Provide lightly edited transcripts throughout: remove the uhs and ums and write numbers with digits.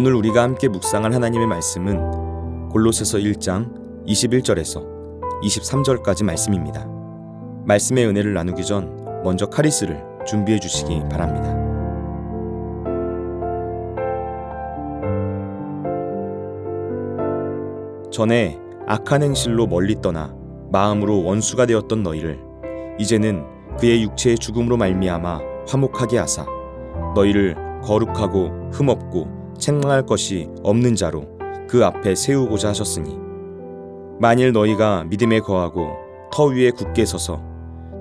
오늘 우리가 함께 묵상할 하나님의 말씀은 골로새서 1장 21절에서 23절까지 말씀입니다. 말씀의 은혜를 나누기 전 먼저 카리스를 준비해 주시기 바랍니다. 전에 악한 행실로 멀리 떠나 마음으로 원수가 되었던 너희를 이제는 그의 육체의 죽음으로 말미암아 화목하게 하사 너희를 거룩하고 흠없고 책망할 것이 없는 자로 그 앞에 세우고자 하셨으니 만일 너희가 믿음에 거하고 터 위에 굳게 서서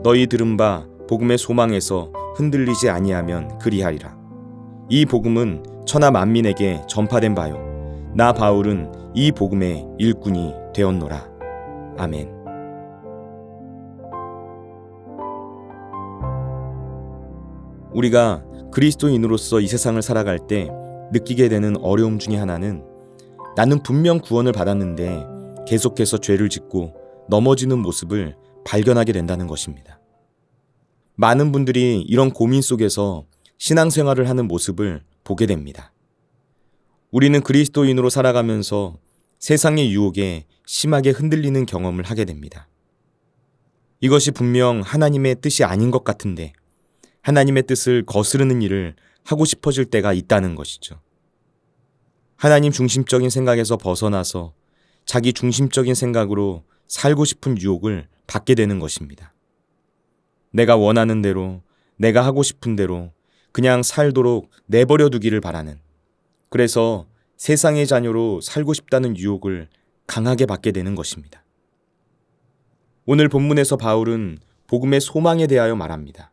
너희 들은 바 복음의 소망에서 흔들리지 아니하면 그리하리라. 이 복음은 천하 만민에게 전파된 바요 나 바울은 이 복음의 일꾼이 되었노라. 아멘. 우리가 그리스도인으로서 이 세상을 살아갈 때 느끼게 되는 어려움 중에 하나는 나는 분명 구원을 받았는데 계속해서 죄를 짓고 넘어지는 모습을 발견하게 된다는 것입니다. 많은 분들이 이런 고민 속에서 신앙생활을 하는 모습을 보게 됩니다. 우리는 그리스도인으로 살아가면서 세상의 유혹에 심하게 흔들리는 경험을 하게 됩니다. 이것이 분명 하나님의 뜻이 아닌 것 같은데 하나님의 뜻을 거스르는 일을 하고 싶어질 때가 있다는 것이죠. 하나님 중심적인 생각에서 벗어나서 자기 중심적인 생각으로 살고 싶은 유혹을 받게 되는 것입니다. 내가 원하는 대로, 내가 하고 싶은 대로 그냥 살도록 내버려 두기를 바라는, 그래서 세상의 자녀로 살고 싶다는 유혹을 강하게 받게 되는 것입니다. 오늘 본문에서 바울은 복음의 소망에 대하여 말합니다.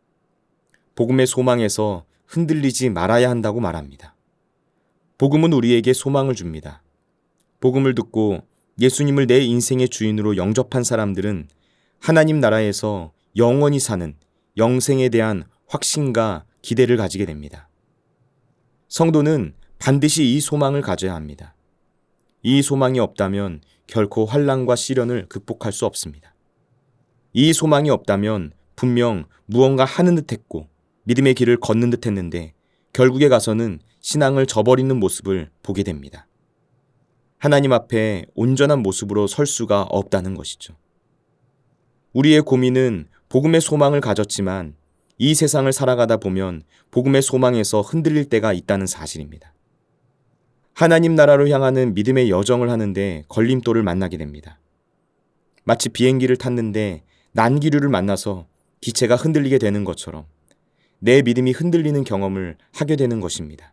복음의 소망에서 흔들리지 말아야 한다고 말합니다. 복음은 우리에게 소망을 줍니다. 복음을 듣고 예수님을 내 인생의 주인으로 영접한 사람들은 하나님 나라에서 영원히 사는 영생에 대한 확신과 기대를 가지게 됩니다. 성도는 반드시 이 소망을 가져야 합니다. 이 소망이 없다면 결코 환난과 시련을 극복할 수 없습니다. 이 소망이 없다면 분명 무언가 하는 듯 했고 믿음의 길을 걷는 듯 했는데 결국에 가서는 신앙을 저버리는 모습을 보게 됩니다. 하나님 앞에 온전한 모습으로 설 수가 없다는 것이죠. 우리의 고민은 복음의 소망을 가졌지만 이 세상을 살아가다 보면 복음의 소망에서 흔들릴 때가 있다는 사실입니다. 하나님 나라로 향하는 믿음의 여정을 하는데 걸림돌을 만나게 됩니다. 마치 비행기를 탔는데 난기류를 만나서 기체가 흔들리게 되는 것처럼 내 믿음이 흔들리는 경험을 하게 되는 것입니다.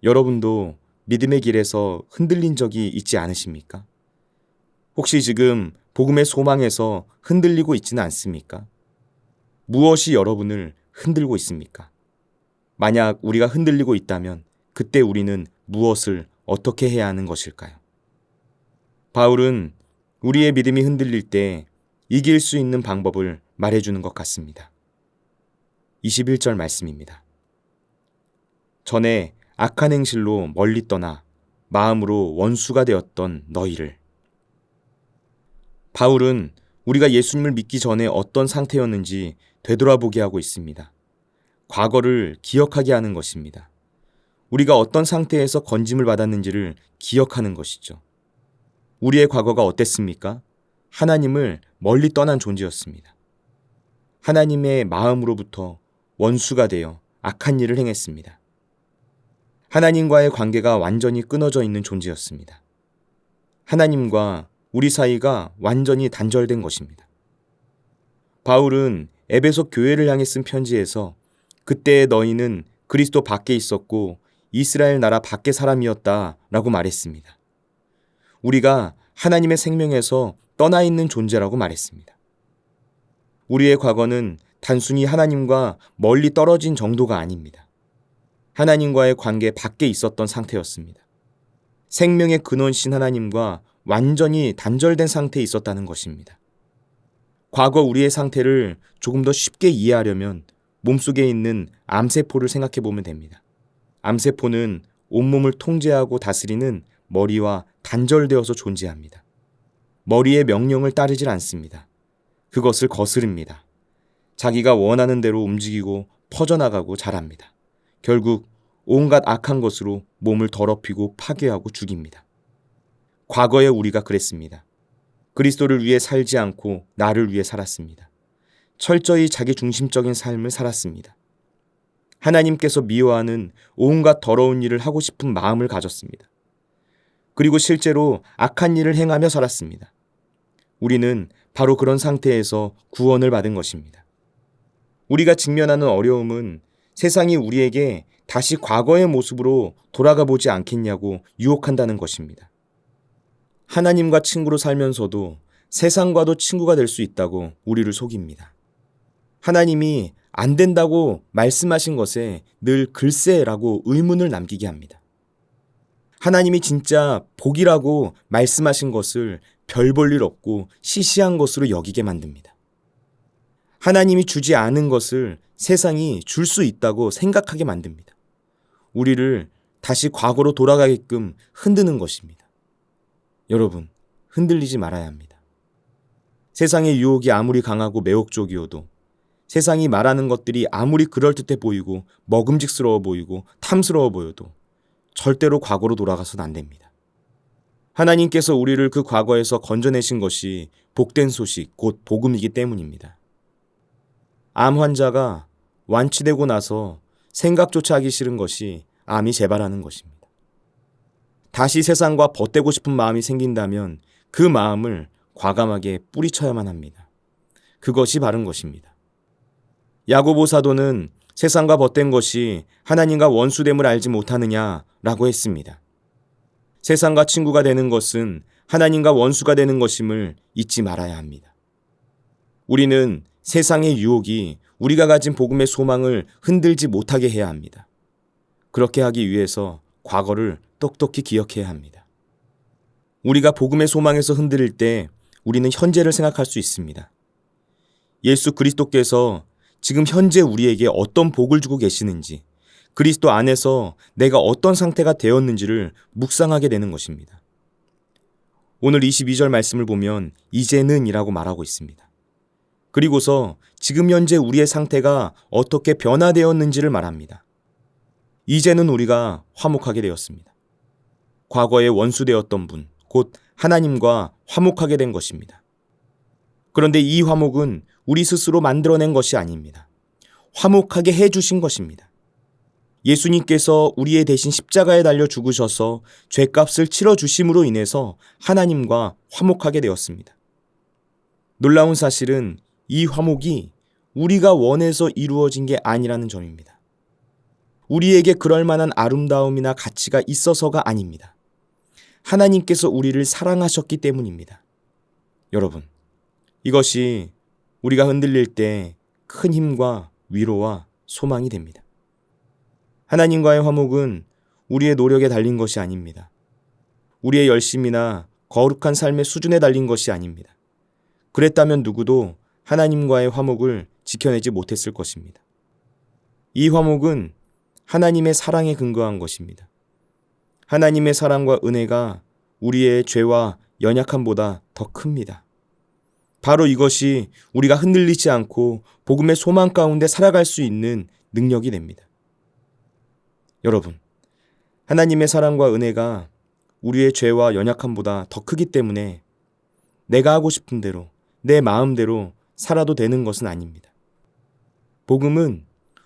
여러분도 믿음의 길에서 흔들린 적이 있지 않으십니까? 혹시 지금 복음의 소망에서 흔들리고 있지는 않습니까? 무엇이 여러분을 흔들고 있습니까? 만약 우리가 흔들리고 있다면 그때 우리는 무엇을 어떻게 해야 하는 것일까요? 바울은 우리의 믿음이 흔들릴 때 이길 수 있는 방법을 말해주는 것 같습니다. 21절 말씀입니다. 전에 악한 행실로 멀리 떠나 마음으로 원수가 되었던 너희를. 바울은 우리가 예수님을 믿기 전에 어떤 상태였는지 되돌아보게 하고 있습니다. 과거를 기억하게 하는 것입니다. 우리가 어떤 상태에서 건짐을 받았는지를 기억하는 것이죠. 우리의 과거가 어땠습니까? 하나님을 멀리 떠난 존재였습니다. 하나님의 마음으로부터 원수가 되어 악한 일을 행했습니다. 하나님과의 관계가 완전히 끊어져 있는 존재였습니다. 하나님과 우리 사이가 완전히 단절된 것입니다. 바울은 에베소 교회를 향해 쓴 편지에서 그때 너희는 그리스도 밖에 있었고 이스라엘 나라 밖의 사람이었다라고 말했습니다. 우리가 하나님의 생명에서 떠나 있는 존재라고 말했습니다. 우리의 과거는 단순히 하나님과 멀리 떨어진 정도가 아닙니다. 하나님과의 관계 밖에 있었던 상태였습니다. 생명의 근원신 하나님과 완전히 단절된 상태에 있었다는 것입니다. 과거 우리의 상태를 조금 더 쉽게 이해하려면 몸속에 있는 암세포를 생각해 보면 됩니다. 암세포는 온몸을 통제하고 다스리는 머리와 단절되어서 존재합니다. 머리의 명령을 따르질 않습니다. 그것을 거스릅니다. 자기가 원하는 대로 움직이고 퍼져나가고 자랍니다. 결국 온갖 악한 것으로 몸을 더럽히고 파괴하고 죽입니다. 과거에 우리가 그랬습니다. 그리스도를 위해 살지 않고 나를 위해 살았습니다. 철저히 자기 중심적인 삶을 살았습니다. 하나님께서 미워하는 온갖 더러운 일을 하고 싶은 마음을 가졌습니다. 그리고 실제로 악한 일을 행하며 살았습니다. 우리는 바로 그런 상태에서 구원을 받은 것입니다. 우리가 직면하는 어려움은 세상이 우리에게 다시 과거의 모습으로 돌아가 보지 않겠냐고 유혹한다는 것입니다. 하나님과 친구로 살면서도 세상과도 친구가 될 수 있다고 우리를 속입니다. 하나님이 안 된다고 말씀하신 것에 늘 글쎄라고 의문을 남기게 합니다. 하나님이 진짜 복이라고 말씀하신 것을 별 볼 일 없고 시시한 것으로 여기게 만듭니다. 하나님이 주지 않은 것을 세상이 줄 수 있다고 생각하게 만듭니다. 우리를 다시 과거로 돌아가게끔 흔드는 것입니다. 여러분, 흔들리지 말아야 합니다. 세상의 유혹이 아무리 강하고 매혹적이어도, 세상이 말하는 것들이 아무리 그럴듯해 보이고 먹음직스러워 보이고 탐스러워 보여도 절대로 과거로 돌아가서는 안 됩니다. 하나님께서 우리를 그 과거에서 건져내신 것이 복된 소식, 곧 복음이기 때문입니다. 암 환자가 완치되고 나서 생각조차 하기 싫은 것이 암이 재발하는 것입니다. 다시 세상과 벗대고 싶은 마음이 생긴다면 그 마음을 과감하게 뿌리쳐야만 합니다. 그것이 바른 것입니다. 야고보 사도는 세상과 벗된 것이 하나님과 원수됨을 알지 못하느냐라고 했습니다. 세상과 친구가 되는 것은 하나님과 원수가 되는 것임을 잊지 말아야 합니다. 우리는 세상의 유혹이 우리가 가진 복음의 소망을 흔들지 못하게 해야 합니다. 그렇게 하기 위해서 과거를 똑똑히 기억해야 합니다. 우리가 복음의 소망에서 흔들릴 때 우리는 현재를 생각할 수 있습니다. 예수 그리스도께서 지금 현재 우리에게 어떤 복을 주고 계시는지, 그리스도 안에서 내가 어떤 상태가 되었는지를 묵상하게 되는 것입니다. 오늘 22절 말씀을 보면 이제는 이라고 말하고 있습니다. 그리고서 지금 현재 우리의 상태가 어떻게 변화되었는지를 말합니다. 이제는 우리가 화목하게 되었습니다. 과거에 원수되었던 분, 곧 하나님과 화목하게 된 것입니다. 그런데 이 화목은 우리 스스로 만들어낸 것이 아닙니다. 화목하게 해주신 것입니다. 예수님께서 우리의 대신 십자가에 달려 죽으셔서 죄값을 치러주심으로 인해서 하나님과 화목하게 되었습니다. 놀라운 사실은 이 화목이 우리가 원해서 이루어진 게 아니라는 점입니다. 우리에게 그럴 만한 아름다움이나 가치가 있어서가 아닙니다. 하나님께서 우리를 사랑하셨기 때문입니다. 여러분, 이것이 우리가 흔들릴 때 큰 힘과 위로와 소망이 됩니다. 하나님과의 화목은 우리의 노력에 달린 것이 아닙니다. 우리의 열심이나 거룩한 삶의 수준에 달린 것이 아닙니다. 그랬다면 누구도 하나님과의 화목을 지켜내지 못했을 것입니다. 이 화목은 하나님의 사랑에 근거한 것입니다. 하나님의 사랑과 은혜가 우리의 죄와 연약함보다 더 큽니다. 바로 이것이 우리가 흔들리지 않고 복음의 소망 가운데 살아갈 수 있는 능력이 됩니다. 여러분, 하나님의 사랑과 은혜가 우리의 죄와 연약함보다 더 크기 때문에 내가 하고 싶은 대로, 내 마음대로 살아도 되는 것은 아닙니다. 복음은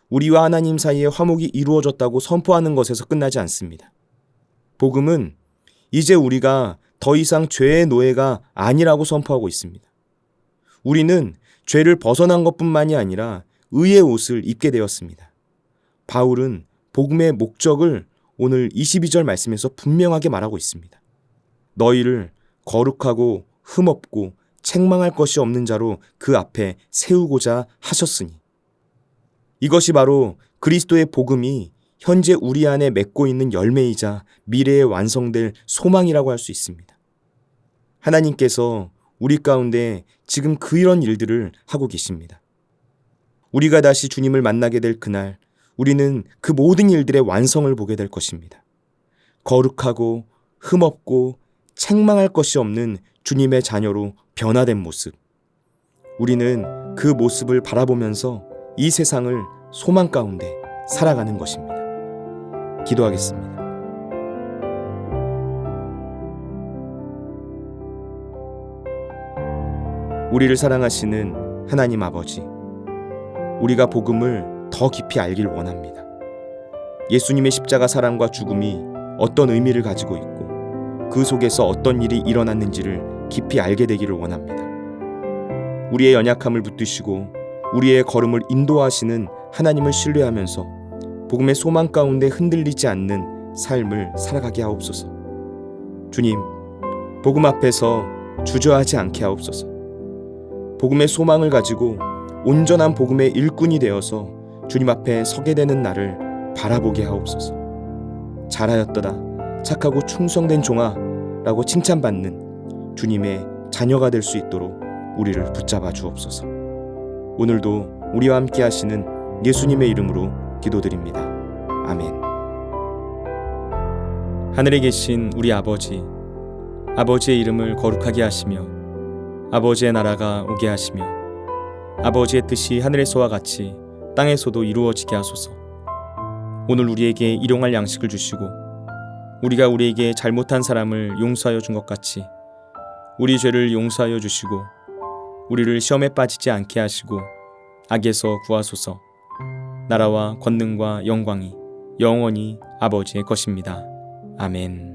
우리와 하나님 사이에 화목이 이루어졌다고 선포하는 것에서 끝나지 않습니다. 복음은 이제 우리가 더 이상 죄의 노예가 아니라고 선포하고 있습니다. 우리는 죄를 벗어난 것뿐만이 아니라 의의 옷을 입게 되었습니다. 바울은 복음의 목적을 오늘 22절 말씀에서 분명하게 말하고 있습니다. 너희를 거룩하고 흠없고 책망할 것이 없는 자로 그 앞에 세우고자 하셨으니. 이것이 바로 그리스도의 복음이 현재 우리 안에 맺고 있는 열매이자 미래에 완성될 소망이라고 할 수 있습니다. 하나님께서 우리 가운데 지금 그런 일들을 하고 계십니다. 우리가 다시 주님을 만나게 될 그날, 우리는 그 모든 일들의 완성을 보게 될 것입니다. 거룩하고 흠없고 책망할 것이 없는 주님의 자녀로 변화된 모습. 우리는 그 모습을 바라보면서 이 세상을 소망 가운데 살아가는 것입니다. 기도하겠습니다. 우리를 사랑하시는 하나님 아버지, 우리가 복음을 더 깊이 알길 원합니다. 예수님의 십자가 사랑과 죽음이 어떤 의미를 가지고 있고 그 속에서 어떤 일이 일어났는지를 깊이 알게 되기를 원합니다. 우리의 연약함을 붙드시고 우리의 걸음을 인도하시는 하나님을 신뢰하면서 복음의 소망 가운데 흔들리지 않는 삶을 살아가게 하옵소서. 주님, 복음 앞에서 주저하지 않게 하옵소서. 복음의 소망을 가지고 온전한 복음의 일꾼이 되어서 주님 앞에 서게 되는 나를 바라보게 하옵소서. 잘하였도다, 착하고 충성된 종아 라고 칭찬받는 주님의 자녀가 될 수 있도록 우리를 붙잡아 주옵소서. 오늘도 우리와 함께 하시는 예수님의 이름으로 기도드립니다. 아멘. 하늘에 계신 우리 아버지, 아버지의 이름을 거룩하게 하시며 아버지의 나라가 오게 하시며 아버지의 뜻이 하늘에서와 같이 땅에서도 이루어지게 하소서. 오늘 우리에게 일용할 양식을 주시고 우리가 우리에게 잘못한 사람을 용서하여 준 것 같이 우리 죄를 용서하여 주시고 우리를 시험에 빠지지 않게 하시고 악에서 구하소서. 나라와 권능과 영광이 영원히 아버지의 것입니다. 아멘.